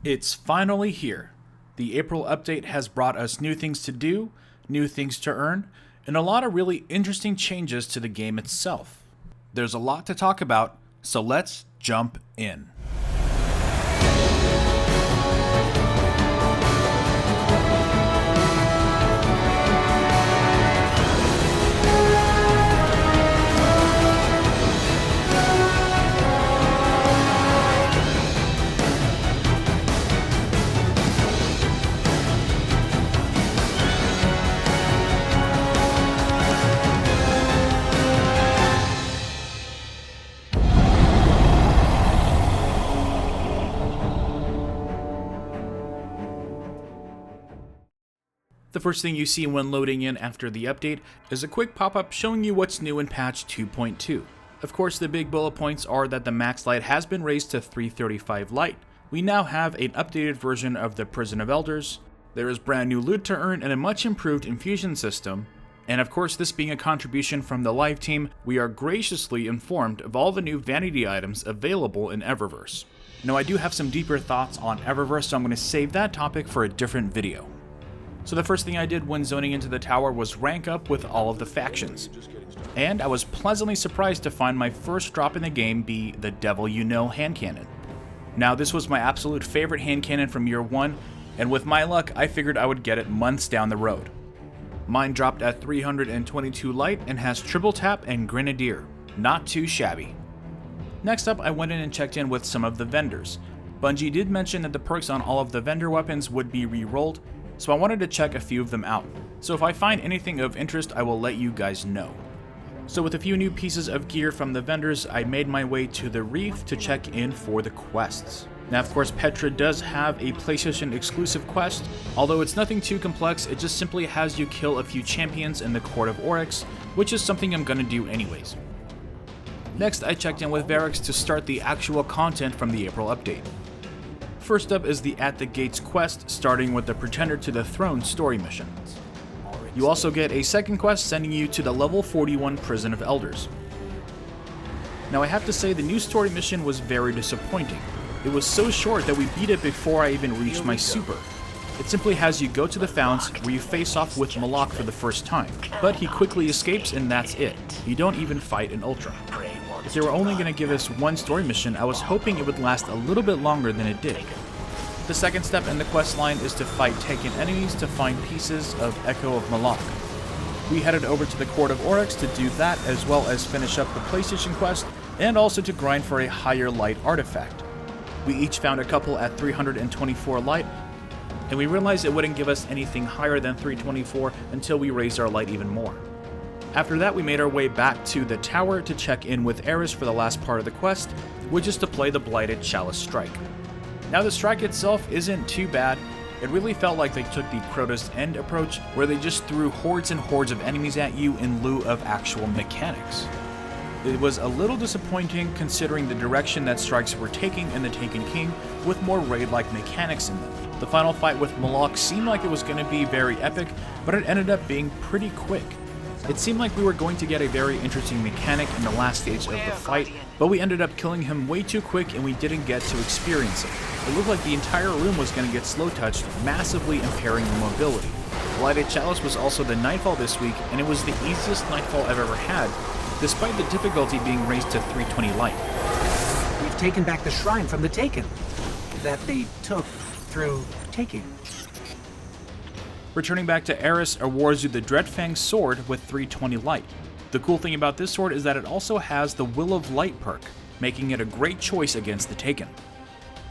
It's finally here. The April update has brought us new things to do, new things to earn, and a lot of really interesting changes to the game itself. There's a lot to talk about, so let's jump in. The first thing you see when loading in after the update is a quick pop-up showing you what's new in patch 2.2. Of course, the big bullet points are that the max light has been raised to 335 light. We now have an updated version of the Prison of Elders. There is brand new loot to earn and a much improved infusion system. And of course, this being a contribution from the live team, we are graciously informed of all the new vanity items available in Eververse. Now, I do have some deeper thoughts on Eververse, so I'm going to save that topic for a different video. So the first thing I did when zoning into the tower was rank up with all of the factions. And I was pleasantly surprised to find my first drop in the game be the Devil You Know hand cannon. Now, this was my absolute favorite hand cannon from year 1, and with my luck I figured I would get it months down the road. Mine dropped at 322 light and has triple tap and grenadier. Not too shabby. Next up, I went in and checked in with some of the vendors. Bungie did mention that the perks on all of the vendor weapons would be re-rolled, so I wanted to check a few of them out. So if I find anything of interest, I will let you guys know. So with a few new pieces of gear from the vendors, I made my way to the Reef to check in for the quests. Now, of course, Petra does have a PlayStation exclusive quest. Although it's nothing too complex, it just simply has you kill a few champions in the Court of Oryx, which is something I'm gonna do anyways. Next, I checked in with Varix to start the actual content from the April update. First up is the At the Gates quest, starting with the Pretender to the Throne story mission. You also get a second quest sending you to the level 41 Prison of Elders. Now, I have to say the new story mission was very disappointing. It was so short that we beat it before I even reached my super. It simply has you go to the Founts where you face off with Malak for the first time, but he quickly escapes and that's it. You don't even fight an Ultra. If they were only going to give us one story mission, I was hoping it would last a little bit longer than it did. The second step in the quest line is to fight taken enemies to find pieces of Echo of Malak. We headed over to the Court of Oryx to do that, as well as finish up the PlayStation quest, and also to grind for a higher light artifact. We each found a couple at 324 light, and we realized it wouldn't give us anything higher than 324 until we raised our light even more. After that, we made our way back to the tower to check in with Eris for the last part of the quest, which is to play the Blighted Chalice Strike. Now, the strike itself isn't too bad. It really felt like they took the Crotist End approach, where they just threw hordes and hordes of enemies at you in lieu of actual mechanics. It was a little disappointing considering the direction that strikes were taking in the Taken King, with more raid-like mechanics in them. The final fight with Malak seemed like it was going to be very epic, but it ended up being pretty quick. It seemed like we were going to get a very interesting mechanic in the last stage of the fight, but we ended up killing him way too quick and we didn't get to experience it. It looked like the entire room was going to get slow touched, massively impairing the mobility. Blighted Chalice was also the Nightfall this week, and it was the easiest Nightfall I've ever had, despite the difficulty being raised to 320 light. We've taken back the shrine from the Taken, that they took through taking. Returning back to Eris awards you the Dreadfang sword with 320 light. The cool thing about this sword is that it also has the Will of Light perk, making it a great choice against the Taken.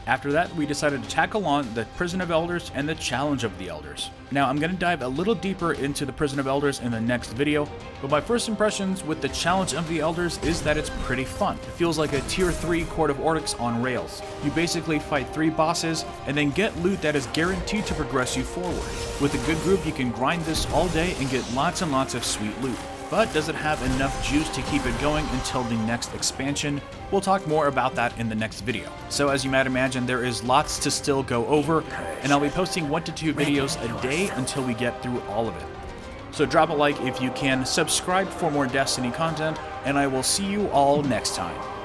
After that, we decided to tackle on the Prison of Elders and the Challenge of the Elders. Now, I'm going to dive a little deeper into the Prison of Elders in the next video, but my first impressions with the Challenge of the Elders is that it's pretty fun. It feels like a tier 3 Court of Oryx on rails. You basically fight 3 bosses and then get loot that is guaranteed to progress you forward. With a good group, you can grind this all day and get lots and lots of sweet loot. But does it have enough juice to keep it going until the next expansion? We'll talk more about that in the next video. So as you might imagine, there is lots to still go over, and I'll be posting 1 to 2 videos a day until we get through all of it. So drop a like if you can, subscribe for more Destiny content, and I will see you all next time.